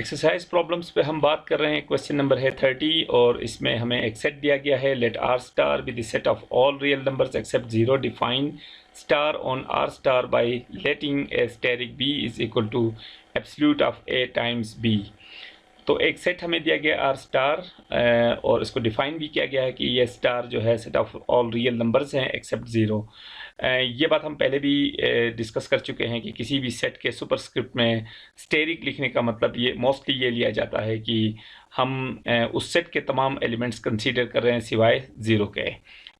Exercise problems पे हम बात कर रहे हैं। क्वेश्चन नंबर है 30 और इसमें हमें एक सेट दिया गया है। Let R star with the set of all real numbers except 0 define star on R star by letting A asterisk B is equal to absolute of A times B. तो एक सेट हमें दिया गया are star और इसको define भी किया गया है कि ये स्टार जो है set of all real numbers हैं एक्सेप्ट 0। ये बात हम पहले भी डिस्कस कर चुके हैं कि किसी भी सेट के सुपरस्क्रिप्ट में स्टेरिक लिखने का मतलब ये मोस्टली ये लिया जाता है कि हम उस सेट के तमाम एलिमेंट्स कंसीडर कर रहे हैं सिवाय 0 के।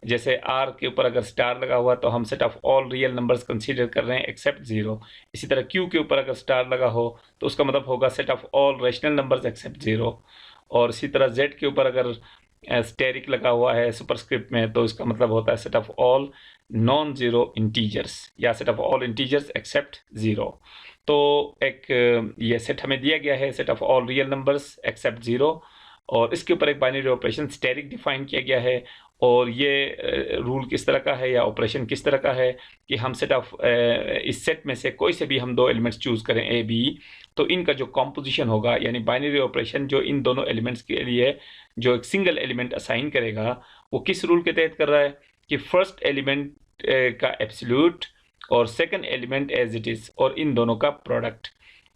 जैसे आर के ऊपर अगर स्टार लगा हुआ तो हम set of all real numbers consider कर रहे हैं एक्सेप्ट 0। इसी तरह क्यू के ऊपर अगर स्टार लगा हो तो उसका मतलब होगा set of all rational numbers except 0। और इसी तरह जेड के ऊपर अगर स्टेरिक लगा हुआ है सुपरस्क्रिप्ट में तो इसका मतलब होता है set of all non zero integers या set of all integers except 0। तो एक ये सेट हमें दिया गया है set of all real numbers except 0 और इसके ऊपर एक बाइनरी ऑपरेशन स्टेरिक डिफाइन किया गया है। और ये रूल किस तरह का है या ऑपरेशन किस तरह का है कि हम सेट ऑफ इस सेट में से कोई से भी हम दो एलिमेंट्स चूज़ करें ए बी, तो इनका जो कॉम्पोजिशन होगा यानी बाइनरी ऑपरेशन जो इन दोनों एलिमेंट्स के लिए जो एक सिंगल एलिमेंट असाइन करेगा वो किस रूल के तहत कर रहा है कि फर्स्ट एलिमेंट का एब्सोल्यूट और second element as it is और इन दोनों का प्रोडक्ट,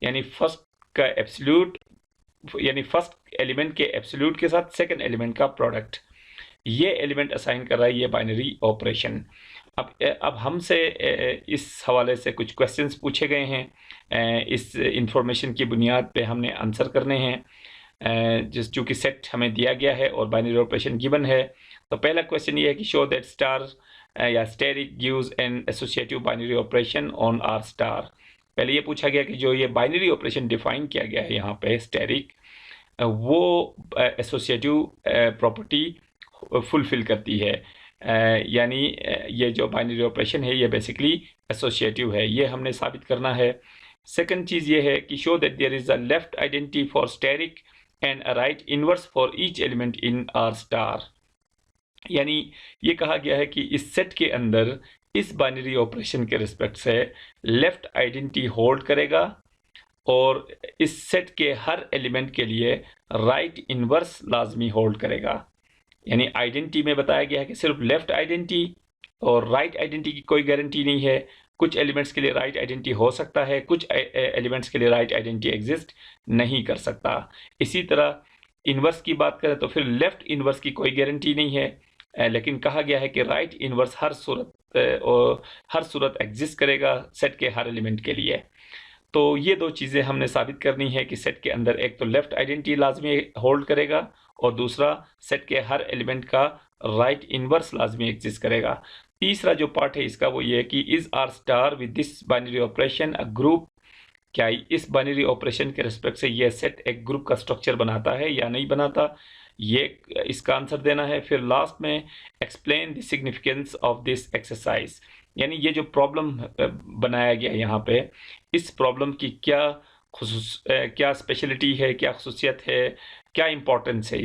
यानी फर्स्ट का एब्सोल्यूट यानी फर्स्ट एलिमेंट के एब्सोल्यूट के साथ सेकंड एलिमेंट का प्रोडक्ट, ये एलिमेंट असाइन कर रहा है ये बाइनरी ऑपरेशन। अब हमसे इस हवाले से कुछ क्वेश्चंस पूछे गए हैं। इस इंफॉर्मेशन की बुनियाद पे हमने आंसर करने हैं जिस चूँकि सेट हमें दिया गया है और बाइनरी ऑपरेशन गिवन है। तो पहला क्वेश्चन ये है कि शो दैट स्टार या asterisk gives an associative binary operation on R star. पहले ये पूछा गया कि जो ये बाइनरी ऑपरेशन डिफाइन किया गया है यहाँ पे स्टेरिक, वो एसोसिएटिव प्रॉपर्टी फुलफिल करती है। यानी ये जो बाइनरी ऑपरेशन है ये बेसिकली एसोसिएटिव है, ये हमने साबित करना है। सेकंड चीज़ ये है कि show that there is a left identity for asterisk and a right inverse for each element in R star. यानी ये कहा गया है कि इस सेट के अंदर इस बाइनरी ऑपरेशन के रिस्पेक्ट से लेफ्ट आइडेंटिटी होल्ड करेगा और इस सेट के हर एलिमेंट के लिए राइट इनवर्स लाजमी होल्ड करेगा। यानी आइडेंटिटी में बताया गया है कि सिर्फ लेफ्ट आइडेंटिटी और राइट आइडेंटिटी की कोई गारंटी नहीं है। कुछ एलिमेंट्स के लिए राइट आइडेंटिटी हो सकता है, कुछ एलिमेंट्स के लिए राइट आइडेंटिटी एग्जिस्ट नहीं कर सकता। इसी तरह इन्वर्स की बात करें तो फिर लेफ्ट इन्वर्स की कोई गारंटी नहीं है, लेकिन कहा गया है कि राइट इन्वर्स हर सूरत एग्जिस्ट करेगा सेट के हर एलिमेंट के लिए। तो ये दो चीज़ें हमने साबित करनी है कि सेट के अंदर एक तो लेफ्ट आइडेंटिटी लाजमी होल्ड करेगा और दूसरा सेट के हर एलिमेंट का राइट इनवर्स लाजमी एग्जिस्ट करेगा। तीसरा जो पार्ट है इसका वो ये है कि is R star with this binary operation a group. क्या इस बाइनरी ऑपरेशन के रिस्पेक्ट से ये सेट एक ग्रुप का स्ट्रक्चर बनाता है या नहीं बनाता, ये इसका आंसर देना है। फिर लास्ट में explain the significance of this exercise, यानी ये जो प्रॉब्लम बनाया गया यहाँ पे, इस प्रॉब्लम की क्या स्पेशलिटी है, क्या खसूसियत है, क्या इम्पोर्टेंस है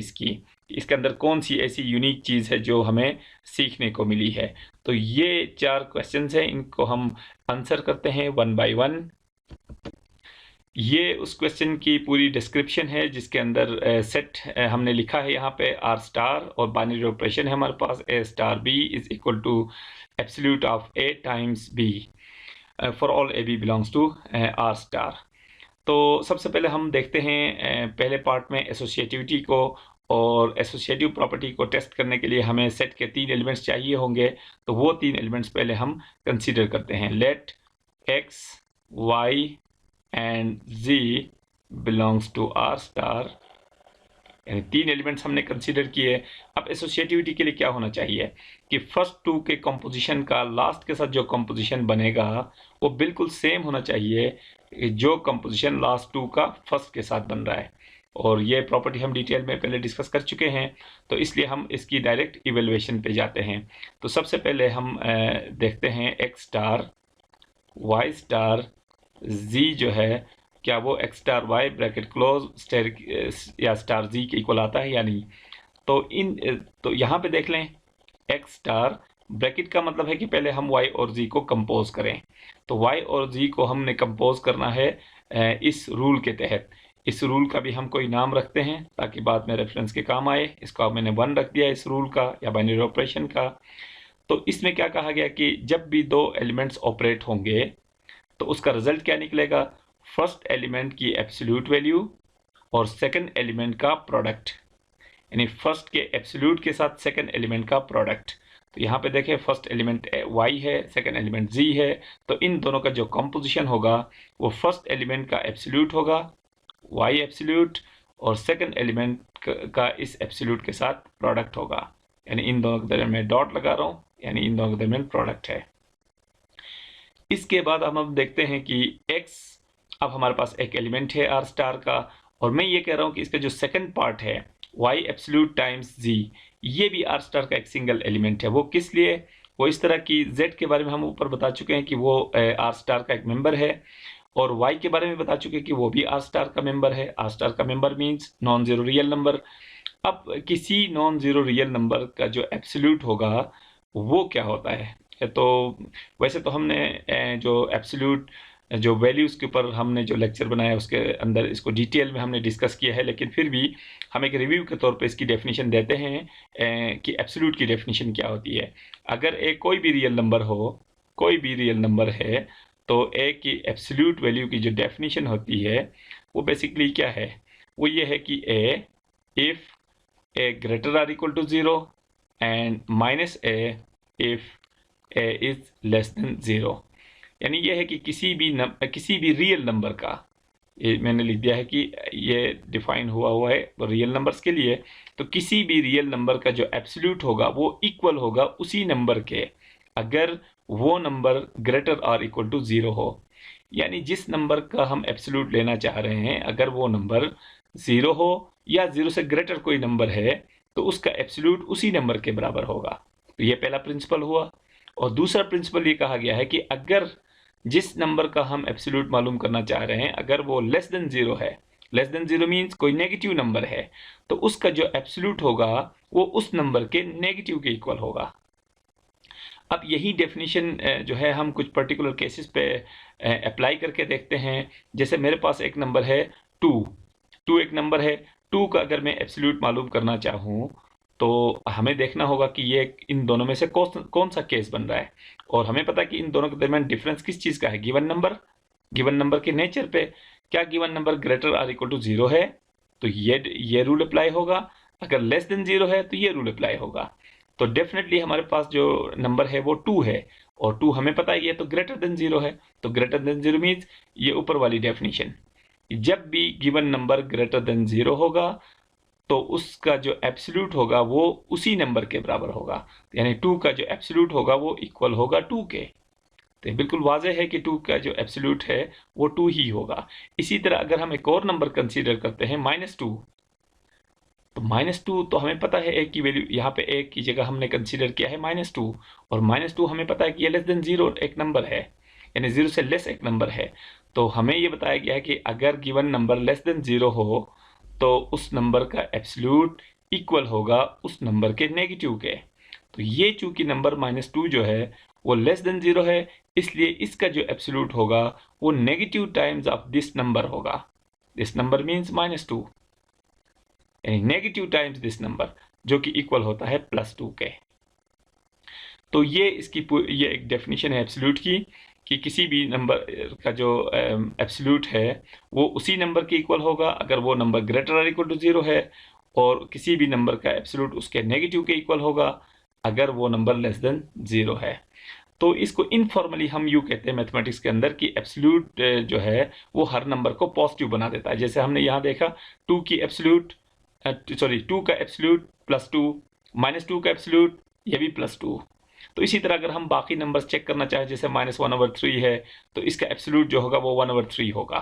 इसके अंदर कौन सी ऐसी यूनिक चीज़ है जो हमें सीखने को मिली है। तो ये 4 क्वेश्चंस हैं, इनको हम आंसर करते हैं वन बाय वन। ये उस क्वेश्चन की पूरी डिस्क्रिप्शन है जिसके अंदर सेट हमने लिखा है यहाँ पे आर स्टार और बाइनरी ऑपरेशन है हमारे पास a star b is equal to absolute of A times b for all a b belongs to R star. तो सबसे पहले हम देखते हैं पहले पार्ट में एसोसिएटिविटी को, और एसोसिएटिव प्रॉपर्टी को टेस्ट करने के लिए हमें सेट के 3 एलिमेंट्स चाहिए होंगे। तो वो 3 एलिमेंट्स पहले हम कंसीडर करते हैं। Let X Y and Z belongs to R star, यानी 3 एलिमेंट्स हमने कंसीडर किए। अब एसोसिएटिविटी के लिए क्या होना चाहिए कि फर्स्ट 2 के कंपोजिशन का लास्ट के साथ जो कंपोजिशन बनेगा वो बिल्कुल सेम होना चाहिए जो कंपोजिशन लास्ट 2 का फर्स्ट के साथ बन रहा है। और ये प्रॉपर्टी हम डिटेल में पहले डिस्कस कर चुके हैं, तो इसलिए हम इसकी डायरेक्ट इवेल्युएशन पे जाते हैं। तो सबसे पहले हम देखते हैं X star Y star Z जो है क्या वो X star Y bracket close asterisk या स्टार जी के इक्वल आता है या नहीं। तो यहाँ पे देख लें एक्स स्टार ब्रैकेट का मतलब है कि पहले हम y और z को कंपोज करें। तो y और z को हमने कंपोज करना है इस रूल के तहत, इस रूल का भी हम कोई नाम रखते हैं ताकि बाद में रेफरेंस के काम आए। इसको अब मैंने 1 रख दिया इस रूल का या बाइनरी ऑपरेशन का। तो इसमें क्या कहा गया कि जब भी दो एलिमेंट्स ऑपरेट होंगे तो उसका रिजल्ट क्या निकलेगा, फर्स्ट एलिमेंट की एब्सोल्यूट वैल्यू और सेकंड एलिमेंट का प्रोडक्ट, यानी फर्स्ट के एब्सोल्यूट के साथ सेकंड एलिमेंट का प्रोडक्ट। तो यहाँ पे देखें फर्स्ट एलिमेंट y है, सेकंड एलिमेंट z है, तो इन दोनों का जो कंपोजिशन होगा वो फर्स्ट एलिमेंट का एब्सोल्यूट होगा y एब्सोल्यूट और सेकंड एलिमेंट का इस एब्सोल्यूट के साथ प्रोडक्ट होगा, यानी इन दोनों के दरमियान मैं डॉट लगा रहा हूँ, यानी इन दोनों के दरमियान प्रोडक्ट है। इसके बाद हम अब देखते हैं कि x, अब हमारे पास एक एलिमेंट है r स्टार का, और मैं ये कह रहा हूँ कि इसका जो सेकंड पार्ट है y एब्सोल्यूट टाइम्स z, ये भी r स्टार का एक सिंगल एलिमेंट है। वो किस लिए, वो इस तरह की z के बारे में हम ऊपर बता चुके हैं कि वो r स्टार का एक मेंबर है, और y के बारे में बता चुके हैं कि वो भी r स्टार का मेंबर है। r स्टार का member means non zero real number. अब किसी नॉन जीरो रियल नंबर का जो एब्सोल्यूट होगा वो क्या होता है, तो वैसे तो हमने जो एब्सोल्यूट जो वैल्यूज़ के ऊपर हमने जो लेक्चर बनाया उसके अंदर इसको डिटेल में हमने डिस्कस किया है, लेकिन फिर भी हम एक रिव्यू के तौर पे इसकी डेफिनेशन देते हैं कि एब्सोल्यूट की डेफिनेशन क्या होती है। अगर एक कोई भी रियल नंबर हो, कोई भी रियल नंबर है, तो ए की एब्सोल्यूट वैल्यू की जो डेफिनेशन होती है वो बेसिकली क्या है, वो ये है कि a if a greater or equal to 0 and minus a if a is less than 0। यानी ये है कि किसी भी रियल नंबर का, ये मैंने लिख दिया है कि ये डिफाइन हुआ है रियल नंबर्स के लिए, तो किसी भी रियल नंबर का जो एब्सोल्यूट होगा वो इक्वल होगा उसी नंबर के अगर वो number greater or equal to 0 हो। यानी जिस नंबर का हम एब्सोल्यूट लेना चाह रहे हैं अगर वो नंबर 0 हो या 0 से ग्रेटर कोई नंबर है तो उसका एब्सोल्यूट उसी नंबर के बराबर होगा। तो ये पहला प्रिंसिपल हुआ। और दूसरा प्रिंसिपल ये कहा गया है कि अगर जिस नंबर का हम एब्सोल्यूट मालूम करना चाह रहे हैं अगर वो लेस देन 0 है, लेस देन 0 मीन्स कोई नेगेटिव नंबर है, तो उसका जो एब्सोल्यूट होगा वो उस नंबर के नेगेटिव के इक्वल होगा। अब यही डेफिनेशन जो है हम कुछ पर्टिकुलर केसेस पे अप्लाई करके देखते हैं। जैसे मेरे पास एक नंबर है 2 एक नंबर है 2 का अगर मैं एब्सोल्यूट मालूम करना चाहूँ तो हमें देखना होगा कि ये इन दोनों में से कौन सा केस बन रहा है, और हमें पता है कि इन दोनों के दरमियान डिफरेंस किस चीज़ का है, गिवन नंबर के नेचर पे। क्या given number greater or equal to 0 है तो ये रूल अप्लाई होगा, अगर लेस देन 0 है तो ये रूल अप्लाई होगा। तो डेफिनेटली हमारे पास जो नंबर है वो 2 है, और 2 हमें पता है ये तो ग्रेटर देन 0 है, तो ग्रेटर देन 0 मीन्स ये ऊपर वाली डेफिनेशन, जब भी गिवन नंबर ग्रेटर देन 0 होगा तो उसका जो एब्सोल्यूट होगा वो उसी नंबर के बराबर होगा, यानी 2 का जो एब्सोल्यूट होगा वो इक्वल होगा 2 के। तो बिल्कुल वाजह है कि 2 का जो एब्सोल्यूट है वो 2 ही होगा। इसी तरह अगर हम एक और नंबर कंसीडर करते हैं -2, तो -2 तो हमें पता है एक की वैल्यू, यहाँ पे एक की जगह हमने कंसीडर किया है -2, और -2 हमें पता है कि ये लेस देन 0 एक नंबर है, यानी 0 से लेस एक नंबर है। तो हमें ये बताया गया है कि अगर गिवन नंबर लेस देन 0 हो तो उस नंबर का एब्सोल्यूट इक्वल होगा उस नंबर के नेगेटिव के। तो ये चूंकि नंबर -2 जो है वो लेस देन 0 है, इसलिए इसका जो एब्सोल्यूट होगा वो negative times of this number होगा। दिस नंबर मीन्स -2, यानी नेगेटिव टाइम्स दिस नंबर, जो कि इक्वल होता है +2 के। तो ये एक डेफिनेशन है एब्सोल्यूट की, कि किसी भी नंबर का जो एब्सोल्यूट है वो उसी नंबर के इक्वल होगा अगर वो number greater or equal to 0 है, और किसी भी नंबर का एब्सोल्यूट उसके नेगेटिव के इक्वल होगा अगर वो नंबर लेस देन 0 है। तो इसको इनफॉर्मली हम यूँ कहते हैं मैथमेटिक्स के अंदर कि एब्सोल्यूट जो है वो हर नंबर को पॉजिटिव बना देता है। जैसे हमने यहाँ देखा 2 का एब्सोल्यूट +2, -2 का एब्सोल्यूट ये भी +2। तो इसी तरह अगर हम बाकी नंबर्स चेक करना चाहें जैसे -1/3 है तो इसका एब्सोल्यूट जो होगा वो 1/3 होगा,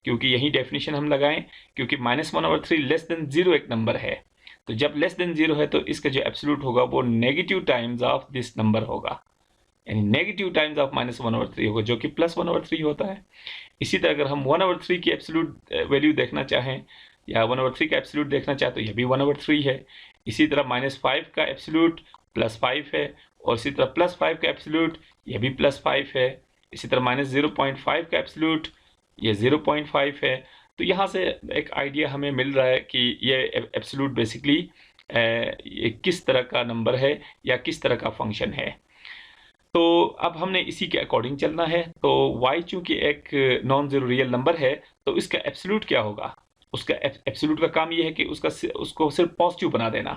क्योंकि यही डेफिनेशन हम लगाएं, क्योंकि -1/3 लेस देन 0 एक नंबर है, तो जब लेस देन 0 है तो इसका जो एब्सोल्यूट होगा वो negative times of this number होगा, यानी नेगेटिव टाइम्स ऑफ -1/3 होगा, जो कि +1/3 होता है। इसी तरह अगर हम 1/3 की एब्सोल्यूट वैल्यू देखना चाहें या 1/3 का एब्सोल्यूट देखना चाहें तो यह भी 1/3 है। इसी तरह -5 का एब्सोल्यूट +5 है, और इसी तरह +5 का एब्सोल्यूट यह भी +5 है। इसी तरह -0.5 का एब्सोल्यूट ये 0.5 है। तो यहाँ से एक आइडिया हमें मिल रहा है कि ये एब्सोल्यूट बेसिकली ये किस तरह का नंबर है या किस तरह का फंक्शन है। तो अब हमने इसी के अकॉर्डिंग चलना है। तो y चूंकि एक नॉन जीरो रियल नंबर है, तो इसका एब्सोल्यूट क्या होगा? उसका एब्सोल्यूट का काम ये है कि उसको सिर्फ पॉजिटिव बना देना।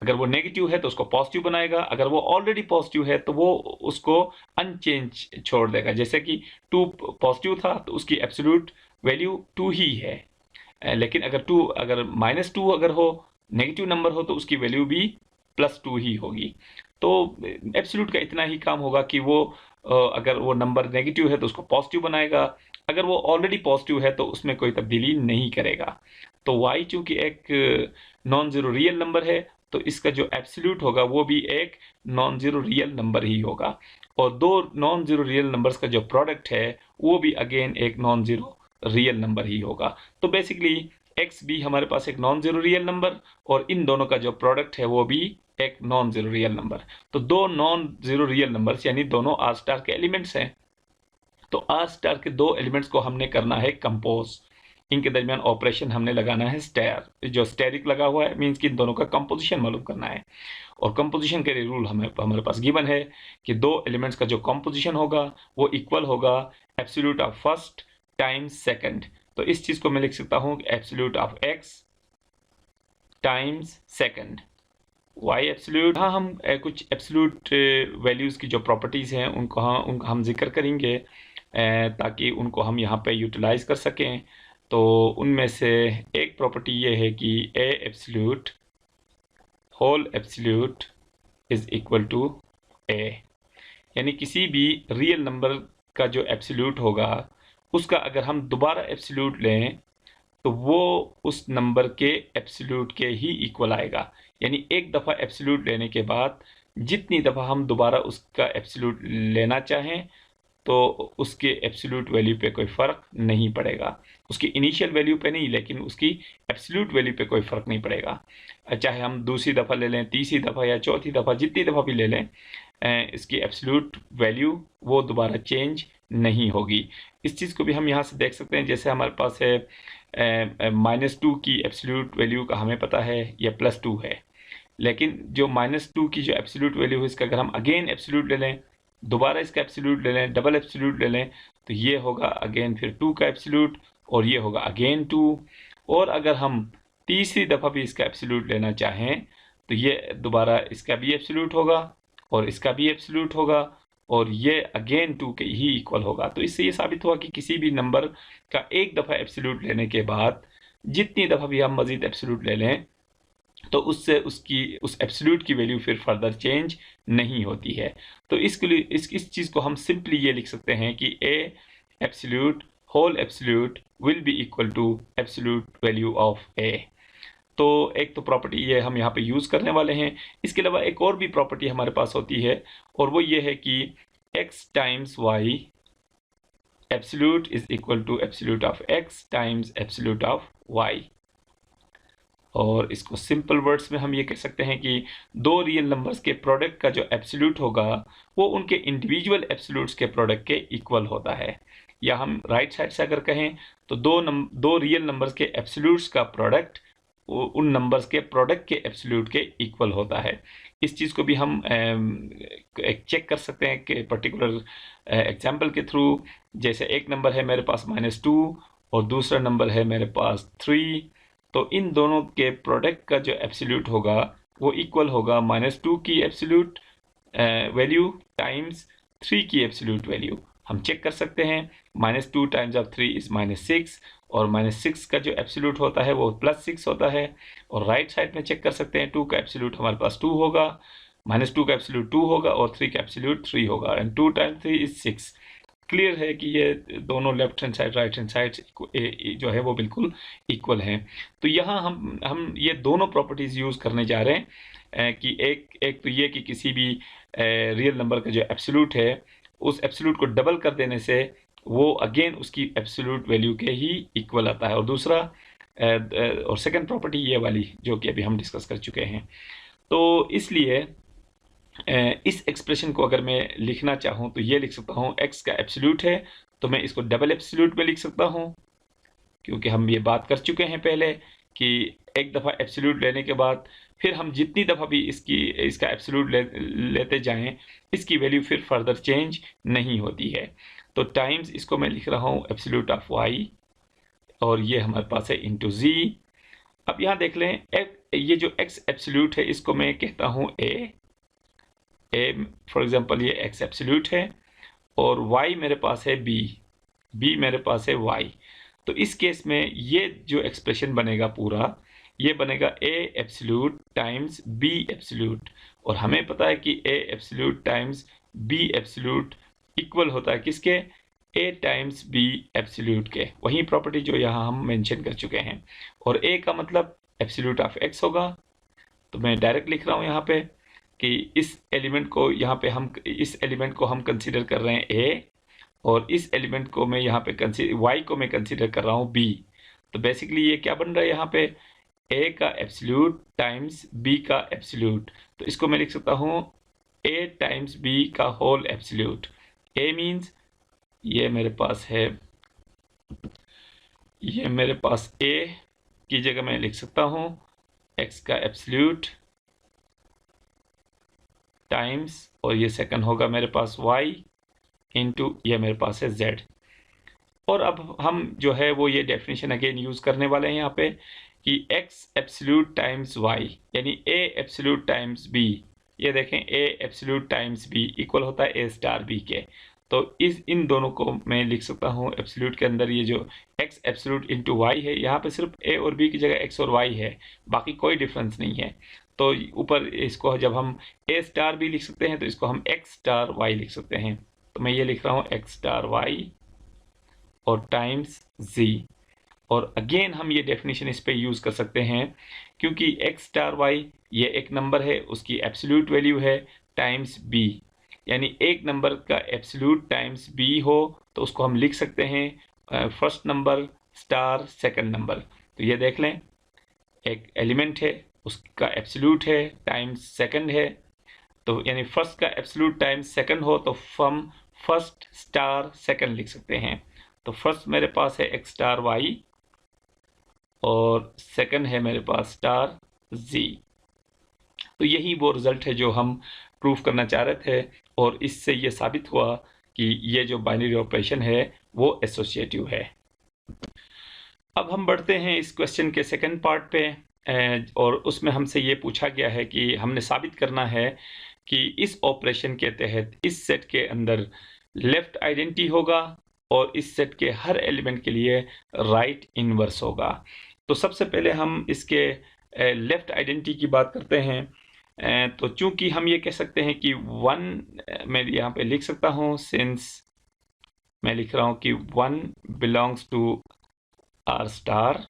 अगर वो नेगेटिव है तो उसको पॉजिटिव बनाएगा, अगर वो ऑलरेडी पॉजिटिव है तो वो उसको अनचेंज छोड़ देगा। जैसे कि 2 पॉजिटिव था तो उसकी एब्सोल्यूट वैल्यू 2 ही है। लेकिन अगर -2 अगर हो, नेगेटिव नंबर हो, तो उसकी वैल्यू भी +2 ही होगी। तो एब्सोल्यूट का इतना ही काम होगा कि वो अगर वो नंबर नेगेटिव है तो उसको पॉजिटिव बनाएगा, अगर वो ऑलरेडी पॉजिटिव है तो उसमें कोई तब्दीली नहीं करेगा। तो y चूंकि एक नॉन जीरो रियल नंबर है, तो इसका जो एब्सोल्यूट होगा वो भी एक नॉन जीरो रियल नंबर ही होगा। और दो नॉन जीरो रियल नंबर्स का जो प्रोडक्ट है वो भी अगेन एक नॉन जीरो रियल नंबर ही होगा। तो बेसिकली x भी हमारे पास एक नॉन जीरो रियल नंबर, और इन दोनों का जो प्रोडक्ट है वो भी एक नॉन जीरो रियल नंबर। तो दो नॉन जीरो रियल नंबर्स यानी दोनों आर स्टार के एलिमेंट्स हैं। तो आर स्टार के दो एलिमेंट्स को हमने करना है कंपोज। इनके दरमियान ऑपरेशन हमने लगाना है स्टेर, जो स्टेरिक लगा हुआ है मीन्स कि इन दोनों का कंपोजिशन मालूम करना है। और कंपोजिशन के लिए रूल हमारे पास गिवन है कि दो एलिमेंट्स का जो कंपोजिशन होगा वो इक्वल होगा absolute of first times second. तो इस चीज को मैं लिख सकता हूँ absolute of x times second y absolute. हाँ, हम कुछ एब्सोल्यूट वैल्यूज की जो प्रॉपर्टीज हैं उनका हम जिक्र करेंगे ताकि उनको हम यहाँ पे यूटिलाइज कर सकें। तो उनमें से एक प्रॉपर्टी ये है कि a absolute whole absolute is equal to a, यानी किसी भी रियल नंबर का जो एब्सोल्यूट होगा उसका अगर हम दोबारा एब्सोल्यूट लें तो वो उस नंबर के एब्सोल्यूट के ही इक्वल आएगा। यानी एक दफ़ा एब्सोल्यूट लेने के बाद जितनी दफ़ा हम दोबारा उसका एब्सोल्यूट लेना चाहें तो उसके एब्सोल्यूट वैल्यू पे कोई फ़र्क नहीं पड़ेगा। उसकी इनिशियल वैल्यू पे नहीं, लेकिन उसकी एब्सोल्यूट वैल्यू पे कोई फ़र्क नहीं पड़ेगा। चाहे हम दूसरी दफ़ा ले लें, तीसरी दफ़ा या चौथी दफ़ा, जितनी दफ़ा भी ले लें, इसकी एब्सोल्यूट वैल्यू वो दोबारा चेंज नहीं होगी। इस चीज़ को भी हम यहाँ से देख सकते हैं। जैसे हमारे पास है -2 की एब्सोल्यूट वैल्यू का हमें पता है ये +2 है, लेकिन जो -2 की जो एब्सोल्यूट वैल्यू है इसका अगर हम अगेन एब्सोल्यूट ले लें, दोबारा इसका एब्सोल्यूट ले लें, डबल एब्सोल्यूट ले लें, तो ये होगा अगेन फिर 2 का एब्सोल्यूट, और ये होगा अगेन 2। और अगर हम तीसरी दफ़ा भी इसका एब्सोल्यूट लेना चाहें तो ये दोबारा इसका भी एब्सोल्यूट होगा और इसका भी एब्सोल्यूट होगा, और ये अगेन 2 के ही इक्वल होगा। तो इससे ये साबित हुआ कि किसी भी नंबर का एक दफ़ा एब्सोल्यूट लेने के बाद जितनी दफ़ा भी हम मज़ीद एब्सोल्यूट ले लें तो उससे उस एब्सोल्यूट की वैल्यू फिर फर्दर चेंज नहीं होती है। तो इसके लिए इस चीज़ को हम सिंपली ये लिख सकते हैं कि a absolute whole absolute will be equal to absolute value of a। तो एक तो प्रॉपर्टी ये हम यहाँ पे यूज़ करने वाले हैं। इसके अलावा एक और भी प्रॉपर्टी हमारे पास होती है, और वो ये है कि x times y absolute is equal to absolute of x times absolute of y। और इसको सिंपल वर्ड्स में हम ये कह सकते हैं कि दो रियल नंबर्स के प्रोडक्ट का जो एब्सोल्यूट होगा वो उनके इंडिविजुअल एब्सोल्यूट्स के प्रोडक्ट के इक्वल होता है। या हम राइट साइड से अगर कहें तो दो रियल नंबर्स के एब्सोल्यूट्स का प्रोडक्ट उन नंबर्स के प्रोडक्ट के एब्सोल्यूट के इक्वल होता है। इस चीज़ को भी हम एक चेक कर सकते हैं कि पर्टिकुलर एग्जाम्पल के थ्रू। जैसे एक नंबर है मेरे पास -2 और दूसरा नंबर है मेरे पास 3, तो इन दोनों के प्रोडक्ट का जो एब्सोल्यूट होगा वो इक्वल होगा -2 की एब्सोल्यूट वैल्यू टाइम्स 3 की एब्सोल्यूट वैल्यू। हम चेक कर सकते हैं -2 टाइम्स ऑफ 3 इज -6, और -6 का जो एब्सोल्यूट होता है वो +6 होता है। और राइट साइड में चेक कर सकते हैं 2 का एब्सोल्यूट हमारे पास 2 होगा, -2 का एब्सोल्यूट 2 होगा और 3 का एब्सोल्यूट 3 होगा, एंड 2 टाइम्स 3 इज 6। क्लियर है कि ये दोनों left hand side right hand side जो है वो बिल्कुल इक्वल हैं। तो यहाँ हम ये दोनों प्रॉपर्टीज़ यूज़ करने जा रहे हैं कि एक तो ये कि किसी भी रियल नंबर का जो एब्सोल्यूट है उस एब्सोल्यूट को डबल कर देने से वो अगेन उसकी एब्सोल्यूट वैल्यू के ही इक्वल आता है। और दूसरा और सेकंड प्रॉपर्टी ये वाली जो कि अभी हम डिस्कस कर चुके हैं। तो इसलिए इस एक्सप्रेशन को अगर मैं लिखना चाहूँ तो ये लिख सकता हूँ x का एब्सोल्यूट है तो मैं इसको डबल एब्सोल्यूट में लिख सकता हूँ, क्योंकि हम ये बात कर चुके हैं पहले कि एक दफ़ा एब्सोल्यूट लेने के बाद फिर हम जितनी दफ़ा भी इसका एब्सोल्यूट लेते जाएं, इसकी वैल्यू फिर फर्दर चेंज नहीं होती है। तो टाइम्स इसको मैं लिख रहा हूँ एब्सोल्यूट ऑफ वाई, और ये हमारे पास है इंटू जी। अब यहाँ देख लें, ये जो एक्स एब्सोल्यूट है इसको मैं कहता हूँ ए फॉर एग्जांपल ये एक्स एब्सोल्यूट है, और वाई मेरे पास है बी मेरे पास है वाई। तो इस केस में ये जो एक्सप्रेशन बनेगा पूरा, ये बनेगा a absolute times b absolute, और हमें पता है कि a absolute times b absolute equal होता है किसके, ए टाइम्स बी एब्सोल्यूट के। वही प्रॉपर्टी जो यहाँ हम मेंशन कर चुके हैं। और ए का मतलब एब्सोल्यूट ऑफ एक्स होगा। तो मैं डायरेक्ट लिख रहा हूँ यहाँ पे कि इस एलिमेंट को यहाँ पे इस एलिमेंट को हम कंसीडर कर रहे हैं ए, और इस एलिमेंट को मैं यहाँ पे वाई को मैं कंसीडर कर रहा हूँ बी। तो बेसिकली ये क्या बन रहा है यहाँ पे, ए का एब्सोल्यूट टाइम्स बी का एब्सोल्यूट। तो इसको मैं लिख सकता हूँ ए टाइम्स बी का होल एब्सोल्यूट। ए मीन्स ये मेरे पास है, ये मेरे पास ए की जगह मैं लिख सकता हूँ एक्स का एब्सोल्यूट टाइम्स, और ये सेकंड होगा मेरे पास y इंटू ये मेरे पास है z। और अब हम जो है वो ये डेफिनेशन अगेन यूज़ करने वाले हैं यहाँ पे कि x एब्सोल्यूट टाइम्स y यानी a एब्सोल्यूट टाइम्स b। ये देखें a absolute times b equal होता है a स्टार b के। तो इन दोनों को मैं लिख सकता हूँ एब्सोल्यूट के अंदर, ये जो x एब्सोल्यूट इंटू वाई है, यहाँ पे सिर्फ a और b की जगह x और y है, बाकी कोई डिफरेंस नहीं है। तो ऊपर इसको जब हम a स्टार b लिख सकते हैं तो इसको हम x स्टार y लिख सकते हैं। तो मैं ये लिख रहा हूँ x स्टार y और टाइम्स z। और अगेन हम ये डेफिनेशन इस पे यूज़ कर सकते हैं क्योंकि x स्टार y ये एक नंबर है, उसकी एब्सोल्यूट वैल्यू है टाइम्स b, यानी एक नंबर का एब्सोल्यूट टाइम्स b हो तो उसको हम लिख सकते हैं first number star second number. तो ये देख लें, एक एलिमेंट है उसका एब्सोल्यूट है टाइम्स सेकंड है, तो यानी फर्स्ट का एब्सोल्यूट टाइम्स सेकंड हो तो हम फर्स्ट स्टार सेकंड लिख सकते हैं। तो फर्स्ट मेरे पास है एक्स स्टार वाई और सेकंड है मेरे पास स्टार जी। तो यही वो रिजल्ट है जो हम प्रूफ करना चाह रहे थे, और इससे ये साबित हुआ कि ये जो बाइनरी ऑपरेशन है वो एसोसिएटिव है। अब हम बढ़ते हैं इस क्वेश्चन के सेकंड पार्ट पे, और उसमें हमसे ये पूछा गया है कि हमने साबित करना है कि इस ऑपरेशन के तहत इस सेट के अंदर लेफ्ट आइडेंटिटी होगा और इस सेट के हर एलिमेंट के लिए राइट इनवर्स होगा। तो सबसे पहले हम इसके लेफ्ट आइडेंटिटी की बात करते हैं। तो चूंकि हम ये कह सकते हैं कि वन, मैं यहाँ पे लिख सकता हूँ सिंस मैं लिख रहा हूँ कि one belongs to R star,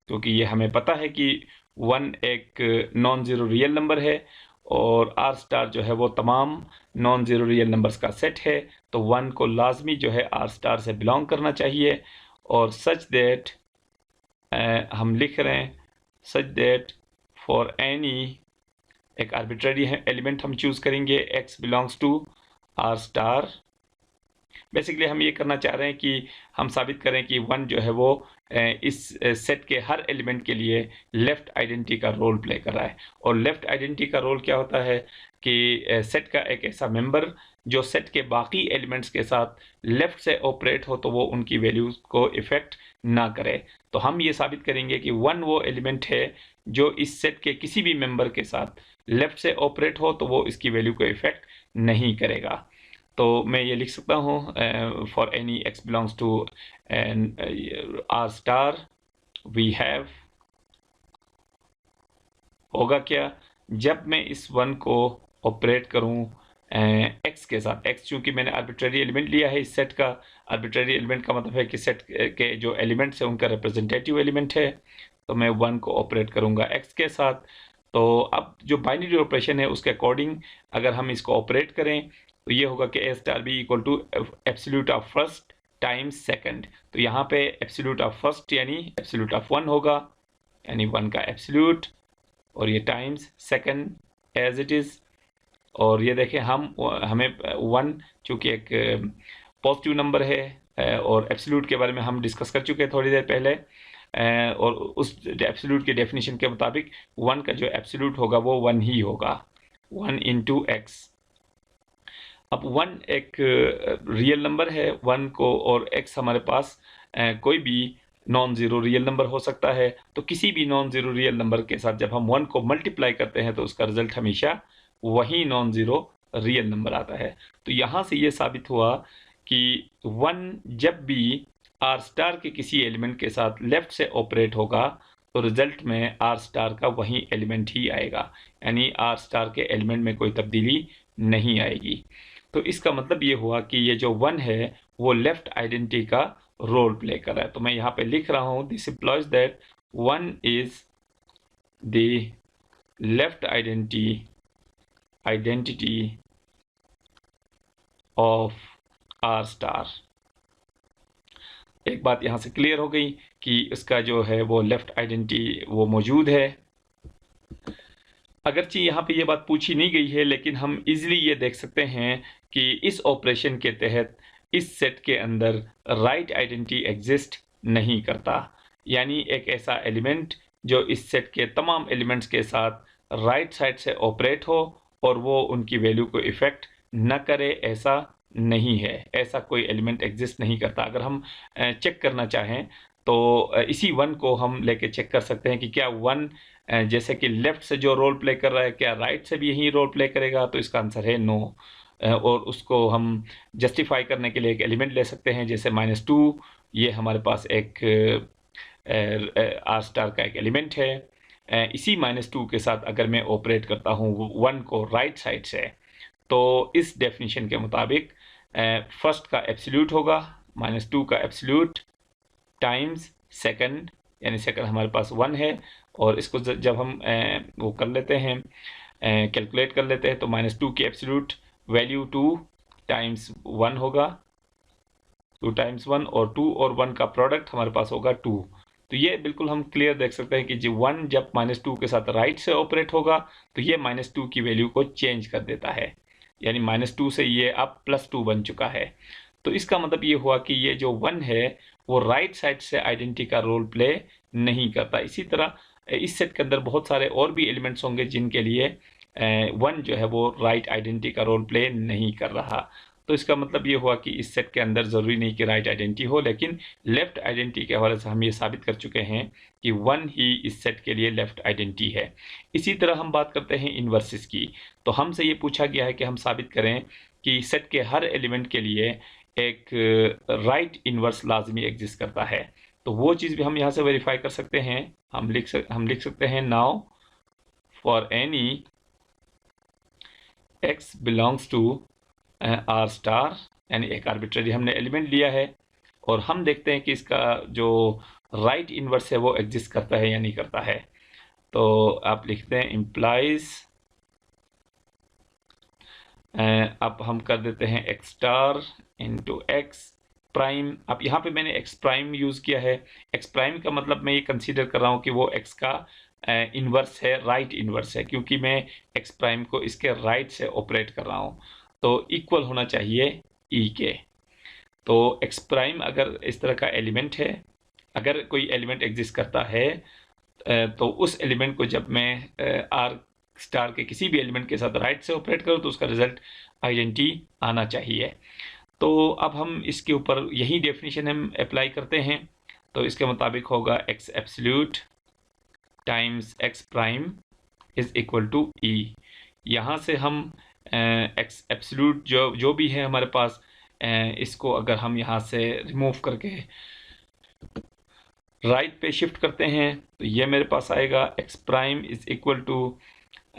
क्योंकि ये हमें पता है कि वन एक नॉन ज़ीरो रियल नंबर है और आर स्टार जो है वो तमाम नॉन ज़ीरो रियल नंबर्स का सेट है। तो वन को लाजमी जो है आर स्टार से बिलोंग करना चाहिए, और सच दैट हम लिख रहे हैं सच दैट फॉर एनी, एक आर्बिट्ररी एलिमेंट हम चूज़ करेंगे x belongs to R star. Basically हम ये करना चाह रहे हैं कि हम साबित करें कि वन जो है वो इस सेट के हर एलिमेंट के लिए लेफ़्ट आइडेंटिटी का रोल प्ले कर रहा है। और लेफ़्ट आइडेंटिटी का रोल क्या होता है कि सेट का एक ऐसा मेंबर जो सेट के बाकी एलिमेंट्स के साथ लेफ़्ट से ऑपरेट हो तो वो उनकी वैल्यूज़ को इफ़ेक्ट ना करे। तो हम ये साबित करेंगे कि वन वो एलिमेंट है जो इस सेट के किसी भी मेंबर के साथ लेफ़्ट से ऑपरेट हो तो वो इसकी वैल्यू को इफ़ेक्ट नहीं करेगा। तो मैं ये लिख सकता हूँ for any X belongs to R star we have, होगा क्या जब मैं इस वन को ऑपरेट करूँ एक्स के साथ। एक्स चूँकि मैंने आर्बिट्ररी एलिमेंट लिया है इस सेट का, आर्बिट्ररी एलिमेंट का मतलब है कि सेट के जो एलिमेंट्स हैं उनका रिप्रेजेंटेटिव एलिमेंट है, तो मैं वन को ऑपरेट करूँगा एक्स के साथ। तो अब जो बाइनरी ऑपरेशन है उसके अकॉर्डिंग अगर हम इसको ऑपरेट करें तो ये होगा कि a star b equal to absolute of first times second. तो यहाँ पे एब्सोल्यूट ऑफ फर्स्ट यानी एब्सोल्यूट ऑफ वन होगा, यानी वन का एब्सोल्यूट, और ये times second as it is. और ये देखें हमें वन चूँकि एक पॉजिटिव नंबर है और एब्सोल्यूट के बारे में हम डिस्कस कर चुके हैं थोड़ी देर पहले। और उस एब्सोल्यूट की डेफिनेशन के मुताबिक 1 का जो एब्सोल्यूट होगा वो 1 ही होगा, 1 इंटू एक्स। अब 1 एक रियल नंबर है 1 को, और x हमारे पास कोई भी नॉन ज़ीरो रियल नंबर हो सकता है। तो किसी भी नॉन ज़ीरो रियल नंबर के साथ जब हम 1 को मल्टीप्लाई करते हैं तो उसका रिजल्ट हमेशा वही नॉन ज़ीरो रियल नंबर आता है। तो यहाँ से ये साबित हुआ कि 1 जब भी आर स्टार के किसी एलिमेंट के साथ लेफ्ट से ऑपरेट होगा तो रिजल्ट में आर स्टार का वही एलिमेंट ही आएगा, यानी आर स्टार के एलिमेंट में कोई तब्दीली नहीं आएगी। तो इसका मतलब ये हुआ कि ये जो 1 है वो लेफ्ट आइडेंटिटी का रोल प्ले कर रहा है। तो मैं यहाँ पे लिख रहा हूँ, this implies that 1 is the left identity of R star. एक बात यहाँ से क्लियर हो गई कि इसका जो है वो लेफ्ट आइडेंटिटी वो मौजूद है। अगरचे यहाँ पे ये बात पूछी नहीं गई है, लेकिन हम इजीली ये देख सकते हैं कि इस ऑपरेशन के तहत इस सेट के अंदर राइट आइडेंटिटी एग्जिस्ट नहीं करता, यानी एक ऐसा एलिमेंट जो इस सेट के तमाम एलिमेंट्स के साथ राइट साइड से ऑपरेट हो और वो उनकी वैल्यू को इफ़ेक्ट न करे, ऐसा नहीं है, ऐसा कोई एलिमेंट एग्जिस्ट नहीं करता। अगर हम चेक करना चाहें तो इसी 1 को हम लेके चेक कर सकते हैं कि क्या 1 जैसे कि लेफ्ट से जो रोल प्ले कर रहा है क्या राइट से भी यही रोल प्ले करेगा। तो इसका आंसर है नो। और उसको हम जस्टिफाई करने के लिए एक एलिमेंट ले सकते हैं, जैसे -2, ये हमारे पास एक आर स्टार का एक एलिमेंट है। इसी -2 के साथ अगर मैं ऑपरेट करता हूँ 1 को राइट साइड से, तो इस डेफिनेशन के मुताबिक फर्स्ट का एब्सोल्यूट होगा, -2 का एब्सोल्यूट टाइम्स सेकंड, यानी सेकंड हमारे पास 1 है, और इसको जब हम वो कर लेते हैं, कैलकुलेट कर लेते हैं, तो -2 की एब्सोल्यूट वैल्यू 2 टाइम्स 1 होगा, 2 टाइम्स 1, और 2 और 1 का प्रोडक्ट हमारे पास होगा 2। तो ये बिल्कुल हम क्लियर देख सकते हैं कि जी 1 जब -2 के साथ राइट से ऑपरेट होगा तो ये -2 की वैल्यू को चेंज कर देता है, यानी -2 से ये अब +2 बन चुका है। तो इसका मतलब ये हुआ कि ये जो 1 है वो राइट साइड से आइडेंटिटी का रोल प्ले नहीं करता। इसी तरह इस सेट के अंदर बहुत सारे और भी एलिमेंट्स होंगे जिनके लिए 1 जो है वो राइट आइडेंटिटी का रोल प्ले नहीं कर रहा। तो इसका मतलब ये हुआ कि इस सेट के अंदर ज़रूरी नहीं कि राइट आइडेंटिटी हो, लेकिन लेफ़्ट आइडेंटिटी के हवाले से हम ये साबित कर चुके हैं कि 1 ही इस सेट के लिए लेफ़्ट आइडेंटिटी है। इसी तरह हम बात करते हैं इन्वर्सेस की। तो हमसे ये पूछा गया है कि हम साबित करें कि सेट के हर एलिमेंट के लिए एक राइट इन्वर्स लाजमी एग्जिस्ट करता है। तो वो चीज़ भी हम यहाँ से वेरीफाई कर सकते हैं। हम लिख सकते हैं now for any x belongs to R star, यानी एक आर्बिट्ररी हमने एलिमेंट लिया है, और हम देखते हैं कि इसका जो राइट इन्वर्स है वो एग्जिस्ट करता है या नहीं करता है। तो आप लिखते हैं इम्प्लाइज, अब हम कर देते हैं x star into x prime. अब यहाँ पे मैंने x प्राइम यूज़ किया है। x प्राइम का मतलब मैं ये कंसीडर कर रहा हूँ कि वो x का इन्वर्स है, राइट इन्वर्स है, क्योंकि मैं x प्राइम को इसके राइट से ऑपरेट कर रहा हूँ, तो इक्वल होना चाहिए e के। तो x प्राइम अगर इस तरह का एलिमेंट है, अगर कोई एलिमेंट एग्जिस्ट करता है तो उस एलिमेंट को जब मैं आर स्टार के किसी भी एलिमेंट के साथ राइट से ऑपरेट करूँ तो उसका रिजल्ट आइडेंटिटी आना चाहिए। तो अब हम इसके ऊपर यही डेफिनेशन हम अप्लाई करते हैं। तो इसके मुताबिक होगा x absolute times x prime is equal to e। यहाँ से हम x एब्सोल्यूट जो भी है हमारे पास, इसको अगर हम यहाँ से रिमूव करके राइट पे शिफ्ट करते हैं तो ये मेरे पास आएगा x prime is equal to,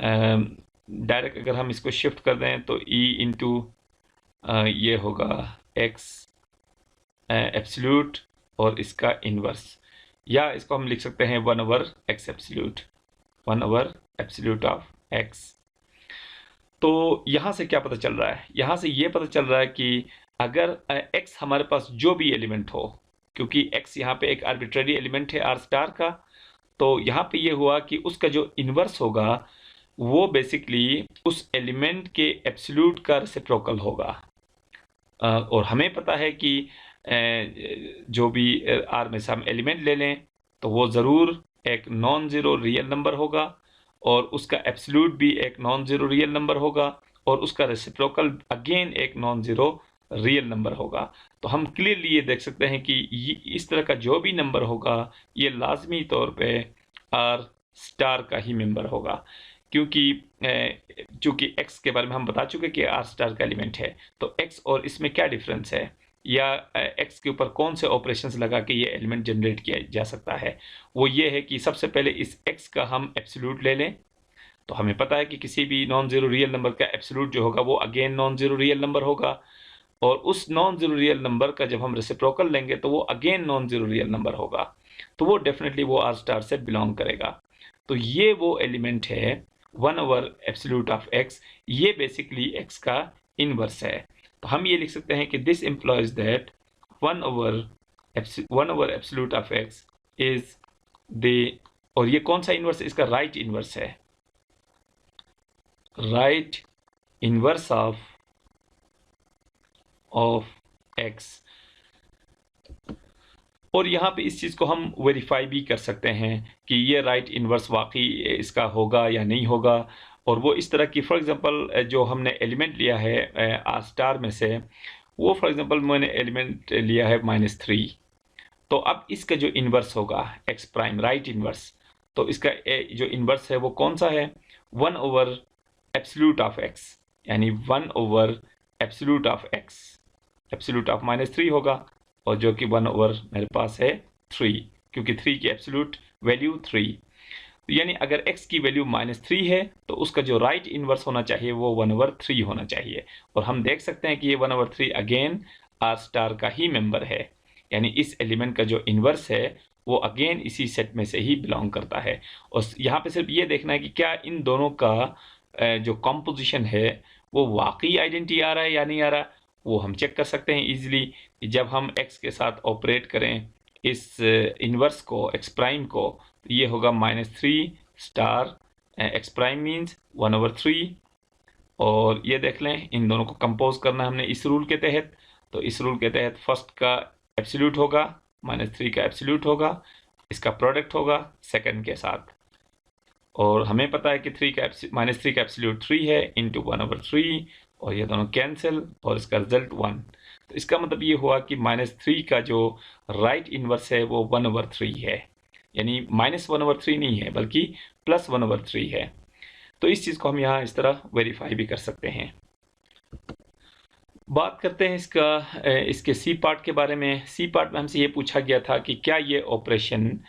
direct अगर हम इसको शिफ्ट कर दें तो e इंटू ये होगा x एब्सोल्यूट और इसका इन्वर्स, या इसको हम लिख सकते हैं 1/x एब्सोल्यूट, 1/एब्सोल्यूट ऑफ x। तो यहाँ से क्या पता चल रहा है? यहाँ से ये पता चल रहा है कि अगर x हमारे पास जो भी एलिमेंट हो, क्योंकि x यहाँ पे एक आर्बिट्ररी एलिमेंट है आर स्टार का, तो यहाँ पे ये हुआ कि उसका जो इन्वर्स होगा वो बेसिकली उस एलिमेंट के एब्सोल्यूट का रेसिप्रोकल होगा। और हमें पता है कि जो भी आर में से हम एलिमेंट ले लें तो वो ज़रूर एक नॉन ज़ीरो रियल नंबर होगा, और उसका एब्सोल्यूट भी एक नॉन ज़ीरो रियल नंबर होगा, और उसका रेसिप्रोकल अगेन एक नॉन ज़ीरो रियल नंबर होगा। तो हम क्लियरली ये देख सकते हैं कि इस तरह का जो भी नंबर होगा ये लाजमी तौर पे आर स्टार का ही मेंबर होगा, क्योंकि चूँकि x के बारे में हम बता चुके कि आर स्टार का एलिमेंट है। तो x और इसमें क्या डिफरेंस है, या x के ऊपर कौन से ऑपरेशंस लगा के ये एलिमेंट जनरेट किया जा सकता है, वो ये है कि सबसे पहले इस x का हम एब्सोल्यूट ले लें। तो हमें पता है कि किसी भी नॉन ज़ीरो रियल नंबर का एब्सोल्यूट जो होगा वो again non zero real number होगा, और उस नॉन ज़ीरो रियल नंबर का जब हम रेसिप्रोकल लेंगे तो वो again non zero real number होगा, तो वो डेफिनेटली वो आर स्टार से बिलोंग करेगा। तो ये वो एलिमेंट है 1/एब्सोल्यूट ऑफ x, ये बेसिकली x का इनवर्स है। तो हम ये लिख सकते हैं कि दिस इम्प्लॉयज दैट 1/एब्सोल्यूट ऑफ x इज द, और ये कौन सा इनवर्स है, इसका राइट इनवर्स है, राइट इनवर्स ऑफ x। और यहाँ पे इस चीज़ को हम वेरीफाई भी कर सकते हैं कि ये राइट इनवर्स वाकई इसका होगा या नहीं होगा। और वो इस तरह की, फॉर एग्जांपल जो हमने एलिमेंट लिया है आर स्टार में से, वो फॉर एग्जांपल मैंने एलिमेंट लिया है -3, तो अब इसका जो इन्वर्स होगा x प्राइम राइट इन्वर्स, तो इसका जो इन्वर्स है वो कौन सा है, 1/एब्सोल्यूट ऑफ x, यानी 1/एब्सोल्यूट ऑफ x, एब्सोल्यूट ऑफ -3 होगा, और जो कि 1/ मेरे पास है 3, क्योंकि 3 की एब्सोल्यूट वैल्यू 3। तो यानी अगर x की वैल्यू -3 है तो उसका जो राइट इन्वर्स होना चाहिए वो 1/3 होना चाहिए। और हम देख सकते हैं कि ये 1/3 अगेन आर स्टार का ही मेंबर है, यानी इस एलिमेंट का जो इन्वर्स है वो अगेन इसी सेट में से ही बिलोंग करता है। और यहाँ पे सिर्फ ये देखना है कि क्या इन दोनों का जो कॉम्पोजिशन है वो वाकई आइडेंटिटी आ रहा है या नहीं आ रहा, वो हम चेक कर सकते हैं ईजिली। जब हम x के साथ ऑपरेट करें इस इन्वर्स को, x प्राइम को, तो ये होगा -3 स्टार x प्राइम मीन्स 1/3। और ये देख लें, इन दोनों को कंपोज करना हमने इस रूल के तहत, तो इस रूल के तहत फर्स्ट का एब्सोल्यूट होगा, -3 का एब्सोल्यूट होगा, इसका प्रोडक्ट होगा सेकंड के साथ, और हमें पता है कि -3 का एब्सोल्यूट 3 है इंटू 1/3, और ये दोनों कैंसिल, और इसका रिजल्ट 1। तो इसका मतलब ये हुआ कि -3 का जो राइट इन्वर्स है वो 1/3 है, यानी -1/3 नहीं है बल्कि +1/3 है। तो इस चीज़ को हम यहाँ इस तरह वेरीफाई भी कर सकते हैं। बात करते हैं इसके सी पार्ट के बारे में। सी पार्ट में हमसे ये पूछा गया था कि क्या ये ऑपरेशन,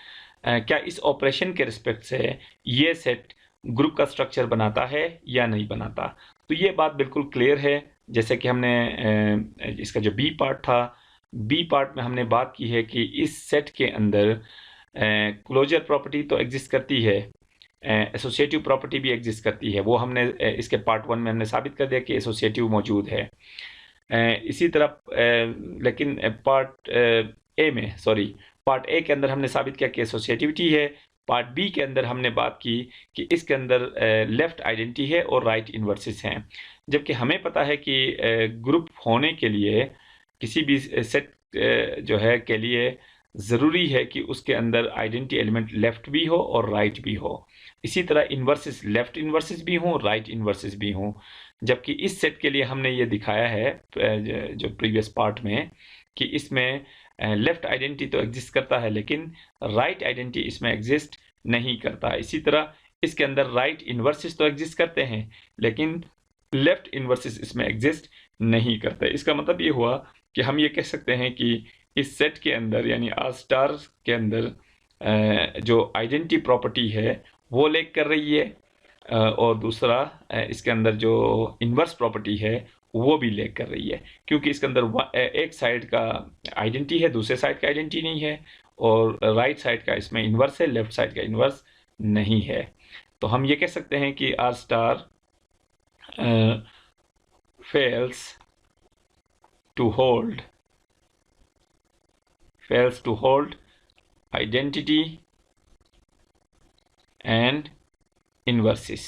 क्या इस ऑपरेशन के रिस्पेक्ट से ये सेट ग्रुप का स्ट्रक्चर बनाता है या नहीं बनाता। तो ये बात बिल्कुल क्लियर है, जैसे कि हमने इसका जो बी पार्ट था, बी पार्ट में हमने बात की है कि इस सेट के अंदर क्लोजर प्रॉपर्टी तो एग्जिस्ट करती है, एसोसिएटिव प्रॉपर्टी भी एग्जिस्ट करती है। वो हमने इसके पार्ट 1 में हमने साबित कर दिया कि एसोसिएटिव मौजूद है। इसी तरह लेकिन पार्ट ए के अंदर हमने साबित किया कि एसोसिएटिविटी है। पार्ट बी के अंदर हमने बात की कि इसके अंदर लेफ्ट आइडेंटिटी है और राइट इन्वर्सेस हैं। जबकि हमें पता है कि ग्रुप होने के लिए किसी भी सेट जो है के लिए ज़रूरी है कि उसके अंदर आइडेंटिटी एलिमेंट लेफ्ट भी हो और राइट भी हो। इसी तरह इन्वर्सेस, लेफ्ट इन्वर्सेस भी हों, राइट इन्वर्सेस भी हों। जबकि इस सेट के लिए हमने ये दिखाया है जो प्रीवियस पार्ट में कि इसमें लेफ्ट आइडेंटिटी तो एग्जिस्ट करता है लेकिन राइट आइडेंटिटी इसमें एग्जिस्ट नहीं करता। इसी तरह इसके अंदर राइट इन्वर्सेस तो एग्जिस्ट करते हैं लेकिन लेफ्ट इन्वर्सेस इसमें एग्जिस्ट नहीं करते। इसका मतलब ये हुआ कि हम ये कह सकते हैं कि इस सेट के अंदर यानी आर स्टार के अंदर जो आइडेंटिटी प्रॉपर्टी है वो लेक कर रही है, और दूसरा इसके अंदर जो इन्वर्स प्रॉपर्टी है वो भी लेक कर रही है, क्योंकि इसके अंदर एक साइड का आइडेंटिटी है, दूसरे साइड का आइडेंटिटी नहीं है, और राइट साइड का इसमें इन्वर्स है, लेफ्ट साइड का इन्वर्स नहीं है। तो हम ये कह सकते हैं कि R star fails to hold identity and inverses,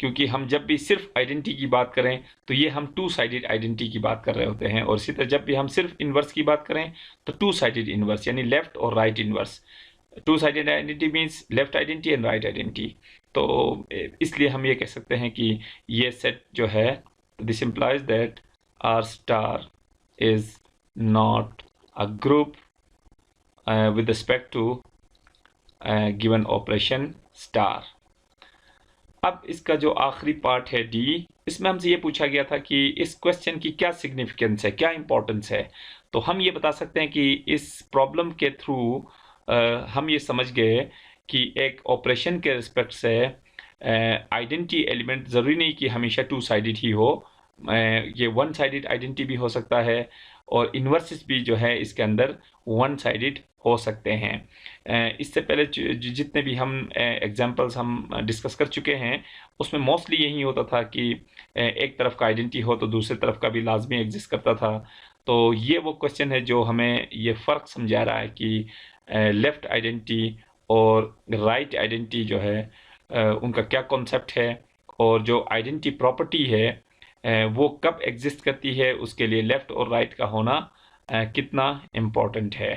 क्योंकि हम जब भी सिर्फ आइडेंटिटी की बात करें तो ये हम टू साइडेड आइडेंटिटी की बात कर रहे होते हैं, और इसी तरह जब भी हम सिर्फ इन्वर्स की बात करें तो टू साइडेड इन्वर्स, यानी लेफ्ट और right inverse. Two sided identity means left identity and right identity. तो इसलिए हम ये कह सकते हैं कि ये सेट जो है, this implies that R star is not a group with respect to given operation star. अब इसका जो आखिरी पार्ट है डी, इसमें हमसे ये पूछा गया था कि इस क्वेश्चन की क्या सिग्निफिकेंस है, क्या इंपॉर्टेंस है। तो हम ये बता सकते हैं कि इस प्रॉब्लम के थ्रू हम ये समझ गए कि एक ऑपरेशन के रिस्पेक्ट से आइडेंटिटी एलिमेंट ज़रूरी नहीं कि हमेशा टू साइडेड ही हो, ये वन साइडेड आइडेंटिटी भी हो सकता है, और इन्वर्सेस भी जो है इसके अंदर वन साइडेड हो सकते हैं। इससे पहले जितने भी हम एग्जांपल्स हम डिस्कस कर चुके हैं उसमें मोस्टली यही होता था कि एक तरफ का आइडेंटिटी हो तो दूसरी तरफ का भी लाजमी एग्जिस्ट करता था। तो ये वो क्वेश्चन है जो हमें ये फ़र्क समझा रहा है कि लेफ़्ट आइडेंटिटी और राइट आइडेंटिटी जो है उनका क्या कॉन्सेप्ट है, और जो आइडेंटिटी प्रॉपर्टी है वो कब एग्जिस्ट करती है, उसके लिए लेफ़्ट और राइट का होना कितना इम्पोर्टेंट है।